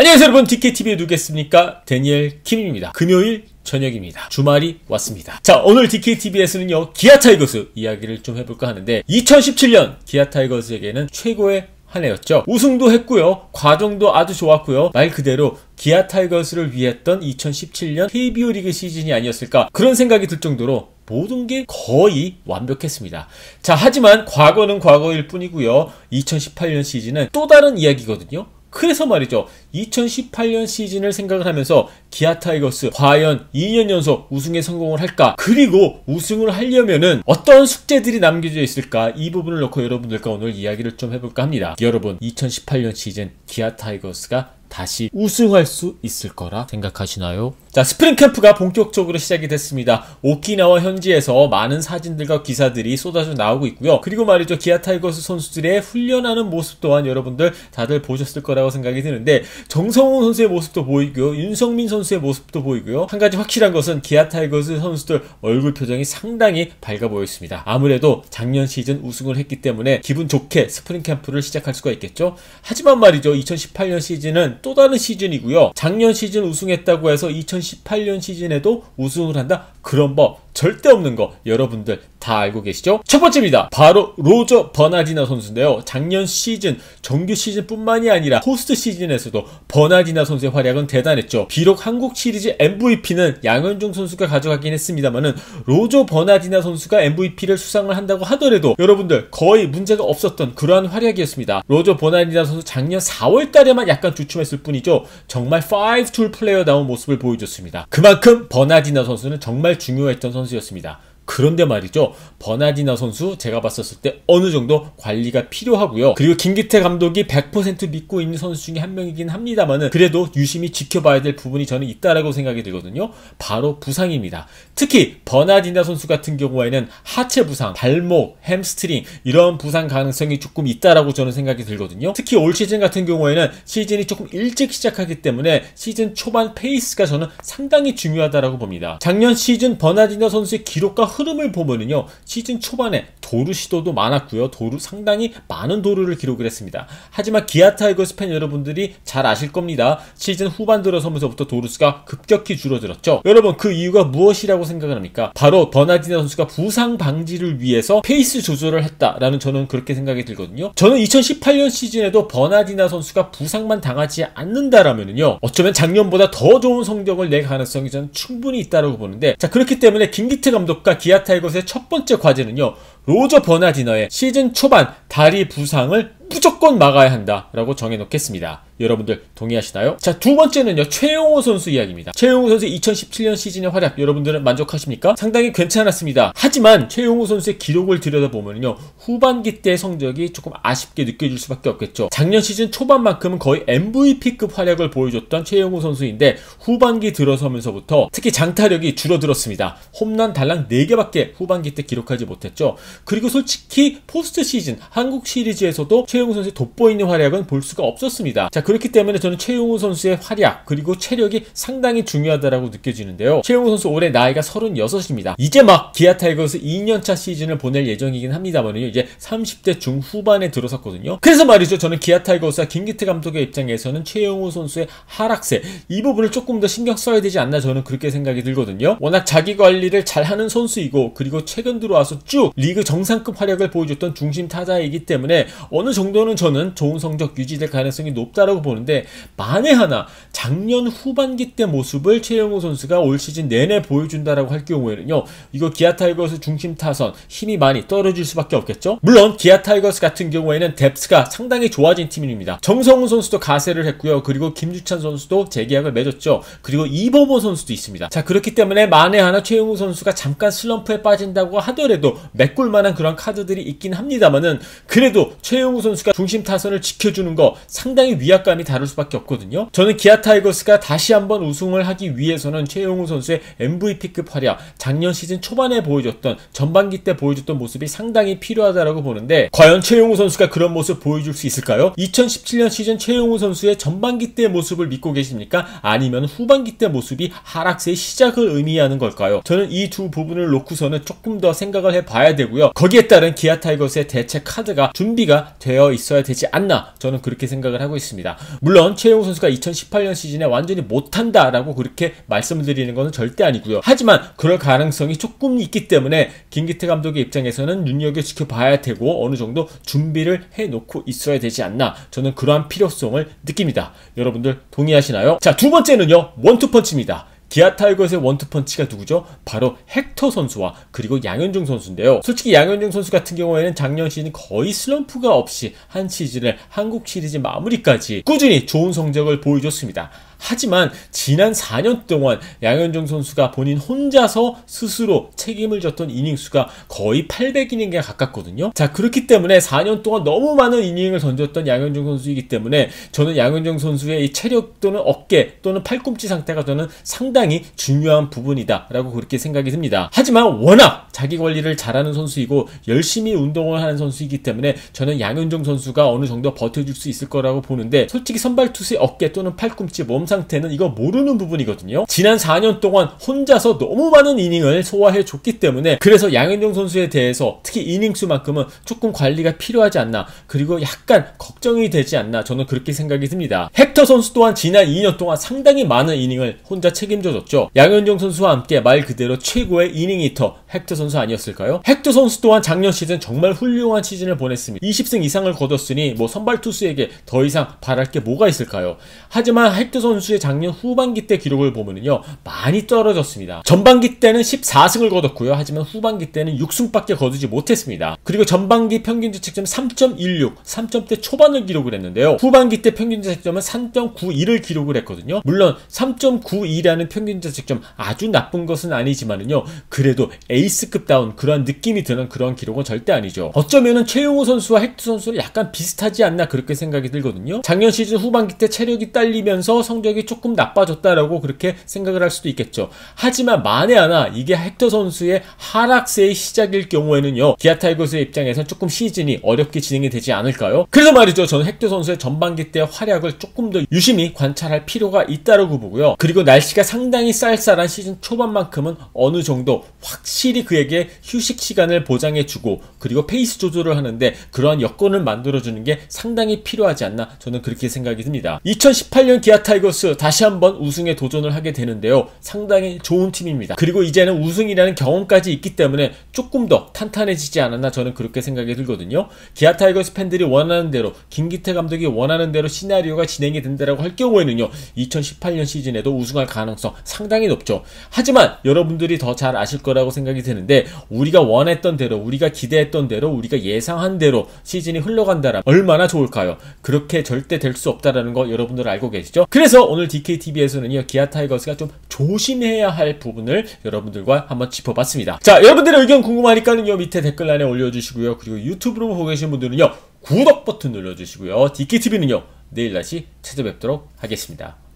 안녕하세요 여러분, DKTV에 누구겠습니까? 데니엘 킴입니다. 금요일 저녁입니다. 주말이 왔습니다. 자, 오늘 DKTV에서는요 기아 타이거스 이야기를 좀 해볼까 하는데, 2017년 기아 타이거스에게는 최고의 한 해였죠. 우승도 했고요, 과정도 아주 좋았고요, 말 그대로 기아 타이거스를 위했던 2017년 KBO 리그 시즌이 아니었을까, 그런 생각이 들 정도로 모든 게 거의 완벽했습니다. 자, 하지만 과거는 과거일 뿐이고요, 2018년 시즌은 또 다른 이야기거든요. 그래서 말이죠, 2018년 시즌을 생각을 하면서 기아 타이거스 과연 2년 연속 우승에 성공을 할까, 그리고 우승을 하려면은 어떤 숙제들이 남겨져 있을까, 이 부분을 놓고 여러분들과 오늘 이야기를 좀 해볼까 합니다. 여러분, 2018년 시즌 기아 타이거스가 다시 우승할 수 있을 거라 생각하시나요? 자, 스프링 캠프가 본격적으로 시작이 됐습니다. 오키나와 현지에서 많은 사진들과 기사들이 쏟아져 나오고 있고요. 그리고 말이죠, 기아 타이거스 선수들의 훈련하는 모습 또한 여러분들 다들 보셨을 거라고 생각이 드는데, 정성훈 선수의 모습도 보이고요, 윤성민 선수의 모습도 보이고요. 한 가지 확실한 것은 기아 타이거스 선수들 얼굴 표정이 상당히 밝아 보였습니다. 아무래도 작년 시즌 우승을 했기 때문에 기분 좋게 스프링 캠프를 시작할 수가 있겠죠. 하지만 말이죠, 2018년 시즌은 또 다른 시즌이고요. 작년 시즌 우승했다고 해서 2018년 시즌에도 우승을 한다? 그런 법 절대 없는 거 여러분들 다 알고 계시죠? 첫 번째입니다. 바로 로저 버나디나 선수인데요. 작년 시즌, 정규 시즌 뿐만이 아니라 포스트 시즌에서도 버나디나 선수의 활약은 대단했죠. 비록 한국 시리즈 MVP는 양현종 선수가 가져가긴 했습니다만은, 로저 버나디나 선수가 MVP를 수상을 한다고 하더라도 여러분들 거의 문제가 없었던 그러한 활약이었습니다. 로저 버나디나 선수 작년 4월 달에만 약간 주춤했을 뿐이죠, 정말 5툴 플레이어다운 모습을 보여줬습니다. 그만큼 버나디나 선수는 정말 중요했던 선수였습니다. 그런데 말이죠, 버나디나 선수 제가 봤었을 때 어느 정도 관리가 필요하고요. 그리고 김기태 감독이 100% 믿고 있는 선수 중에 한 명이긴 합니다만은, 그래도 유심히 지켜봐야 될 부분이 저는 있다라고 생각이 들거든요. 바로 부상입니다. 특히 버나디나 선수 같은 경우에는 하체 부상, 발목, 햄스트링, 이런 부상 가능성이 조금 있다라고 저는 생각이 들거든요. 특히 올 시즌 같은 경우에는 시즌이 조금 일찍 시작하기 때문에 시즌 초반 페이스가 저는 상당히 중요하다라고 봅니다. 작년 시즌 버나디나 선수의 기록과 흐름을 보면은요, 시즌 초반에 도루 시도도 많았고요, 상당히 많은 도루를 기록을 했습니다. 하지만 기아 타이거스 팬 여러분들이 잘 아실 겁니다. 시즌 후반 들어서면서부터 도루수가 급격히 줄어들었죠. 여러분, 그 이유가 무엇이라고 생각을 합니까? 바로 버나디나 선수가 부상 방지를 위해서 페이스 조절을 했다라는, 저는 그렇게 생각이 들거든요. 저는 2018년 시즌에도 버나디나 선수가 부상만 당하지 않는다라면은요, 어쩌면 작년보다 더 좋은 성적을 낼 가능성이 저는 충분히 있다라고 보는데, 자, 그렇기 때문에 김기태 감독과 기아 타이거스의 첫 번째 과제는요, 로저 버나디너의 시즌 초반 다리 부상을 무조건 막아야 한다라고 정해놓겠습니다. 여러분들 동의하시나요? 자, 두 번째는요, 최용호 선수 이야기입니다. 최용호 선수의 2017년 시즌의 활약 여러분들은 만족하십니까? 상당히 괜찮았습니다. 하지만 최용호 선수의 기록을 들여다보면요, 후반기 때 성적이 조금 아쉽게 느껴질 수밖에 없겠죠. 작년 시즌 초반만큼은 거의 MVP급 활약을 보여줬던 최용호 선수인데, 후반기 들어서면서부터 특히 장타력이 줄어들었습니다. 홈런 달랑 4개밖에 후반기 때 기록하지 못했죠. 그리고 솔직히 포스트 시즌 한국 시리즈에서도 최용호 선수의 돋보이는 활약은 볼 수가 없었습니다. 자, 그렇기 때문에 저는 최용호 선수의 활약 그리고 체력이 상당히 중요하다라고 느껴지는데요. 최용호 선수 올해 나이가 36입니다. 이제 막 기아 타이거스 2년차 시즌을 보낼 예정이긴 합니다만요, 이제 30대 중후반에 들어섰거든요. 그래서 말이죠, 저는 기아 타이거스와 김기태 감독의 입장에서는 최용호 선수의 하락세, 이 부분을 조금 더 신경 써야 되지 않나, 저는 그렇게 생각이 들거든요. 워낙 자기 관리를 잘하는 선수이고, 그리고 최근 들어와서 쭉 리그 정상급 활약을 보여줬던 중심 타자이기 때문에 어느 정도는 저는 좋은 성적 유지될 가능성이 높다라고 보는데, 만에 하나 작년 후반기 때 모습을 최용호 선수가 올 시즌 내내 보여준다라고 할 경우에는요, 이거 기아 타이거스 중심 타선 힘이 많이 떨어질 수밖에 없겠죠. 물론 기아 타이거스 같은 경우에는 뎁스가 상당히 좋아진 팀입니다. 정성훈 선수도 가세를 했고요, 그리고 김주찬 선수도 재계약을 맺었죠. 그리고 이범호 선수도 있습니다. 자, 그렇기 때문에 만에 하나 최용호 선수가 잠깐 슬럼프에 빠진다고 하더라도 메꿀만한 그런 카드들이 있긴 합니다만은, 그래도 최용호 선수가 중심 타선을 지켜주는 거 상당히 위압감이 다를 수밖에 없거든요. 저는 기아 타이거스가 다시 한번 우승을 하기 위해서는 최용호 선수의 MVP급 활약, 작년 시즌 초반에 보여줬던, 전반기 때 보여줬던 모습이 상당히 필요하다라고 보는데, 과연 최용호 선수가 그런 모습 보여줄 수 있을까요? 2017년 시즌 최용호 선수의 전반기 때 모습을 믿고 계십니까? 아니면 후반기 때 모습이 하락세의 시작을 의미하는 걸까요? 저는 이 두 부분을 놓고서는 조금 더 생각을 해봐야 되고요. 거기에 따른 기아 타이거스의 대체 카드가 준비가 되어 되어 있어야 되지 않나 저는 그렇게 생각을 하고 있습니다. 물론 최용우 선수가 2018년 시즌에 완전히 못한다라고 그렇게 말씀을 드리는 것은 절대 아니고요. 하지만 그럴 가능성이 조금 있기 때문에 김기태 감독의 입장에서는 눈여겨지켜봐야 되고 어느 정도 준비를 해놓고 있어야 되지 않나 저는 그러한 필요성을 느낍니다. 여러분들 동의하시나요? 자, 두 번째는요, 원투펀치입니다. 기아 타이거즈의 원투펀치가 누구죠? 바로 헥터 선수와 그리고 양현종 선수인데요. 솔직히 양현종 선수 같은 경우에는 작년 시즌 거의 슬럼프가 없이 한 시즌을 한국 시리즈 마무리까지 꾸준히 좋은 성적을 보여줬습니다. 하지만 지난 4년 동안 양현종 선수가 본인 혼자서 스스로 책임을 졌던 이닝 수가 거의 800이닝에 가깝거든요. 자, 그렇기 때문에 4년 동안 너무 많은 이닝을 던졌던 양현종 선수이기 때문에 저는 양현종 선수의 이 체력 또는 어깨 또는 팔꿈치 상태가 저는 상당히 중요한 부분이다 라고 그렇게 생각이 듭니다. 하지만 워낙 자기 관리를 잘하는 선수이고 열심히 운동을 하는 선수이기 때문에 저는 양현종 선수가 어느 정도 버텨줄 수 있을 거라고 보는데, 솔직히 선발 투수의 어깨 또는 팔꿈치 몸 상태는 이거 모르는 부분이거든요. 지난 4년 동안 혼자서 너무 많은 이닝을 소화해 줬기 때문에 그래서 양현종 선수에 대해서 특히 이닝수만큼은 조금 관리가 필요하지 않나, 그리고 약간 걱정이 되지 않나 저는 그렇게 생각이 듭니다. 헥터 선수 또한 지난 2년 동안 상당히 많은 이닝을 혼자 책임져 줬죠. 양현종 선수와 함께 말 그대로 최고의 이닝 히터 헥터 선수 아니었을까요? 헥터 선수 또한 작년 시즌 정말 훌륭한 시즌을 보냈습니다. 20승 이상을 거뒀으니 뭐 선발 투수에게 더 이상 바랄 게 뭐가 있을까요? 하지만 헥터 선수의 작년 후반기 때 기록을 보면은요, 많이 떨어졌습니다. 전반기 때는 14승을 거뒀고요. 하지만 후반기 때는 6승밖에 거두지 못했습니다. 그리고 전반기 평균 자책점 3.16, 3점대 초반을 기록을 했는데요. 후반기 때 평균 자책점은 3.91을 기록을 했거든요. 물론 3.92라는 평균 자책점 아주 나쁜 것은 아니지만은요, 그래도 에이스급다운 그런 느낌이 드는 그런 기록은 절대 아니죠. 어쩌면은 최용우 선수와 헥터 선수를 약간 비슷하지 않나 그렇게 생각이 들거든요. 작년 시즌 후반기 때 체력이 딸리면서 성적이 조금 나빠졌다라고 그렇게 생각을 할 수도 있겠죠. 하지만 만에 하나 이게 헥터 선수의 하락세의 시작일 경우에는요, 기아 타이거즈의 입장에서는 조금 시즌이 어렵게 진행이 되지 않을까요? 그래서 말이죠, 저는 헥터 선수의 전반기 때의 활약을 조금 더 유심히 관찰할 필요가 있다고 보고요. 그리고 날씨가 상당히 쌀쌀한 시즌 초반만큼은 어느 정도 확실히 그에게 휴식 시간을 보장해주고 그리고 페이스 조절을 하는데 그러한 여건을 만들어주는 게 상당히 필요하지 않나 저는 그렇게 생각이 듭니다. 2018년 기아 타이거스 다시 한번 우승에 도전을 하게 되는데요, 상당히 좋은 팀입니다. 그리고 이제는 우승이라는 경험까지 있기 때문에 조금 더 탄탄해지지 않았나 저는 그렇게 생각이 들거든요. 기아 타이거스 팬들이 원하는 대로, 김기태 감독이 원하는 대로 시나리오가 진행이 된다라고 할 경우에는요, 2018년 시즌에도 우승할 가능성 상당히 높죠. 하지만 여러분들이 더 잘 아실 거라고 생각이 드는데, 우리가 원했던 대로, 우리가 기대했던 대로, 우리가 예상한 대로 시즌이 흘러간다면 얼마나 좋을까요? 그렇게 절대 될 수 없다라는 거 여러분들 알고 계시죠? 그래서 오늘 DKTV에서는요, 기아 타이거스가 좀 조심해야 할 부분을 여러분들과 한번 짚어봤습니다. 자, 여러분들의 의견 궁금하니까는요, 밑에 댓글란에 올려주시고요. 그리고 유튜브로 보고 계신 분들은요, 구독 버튼 눌러주시고요. DKTV는요, 내일 다시 찾아뵙도록 하겠습니다.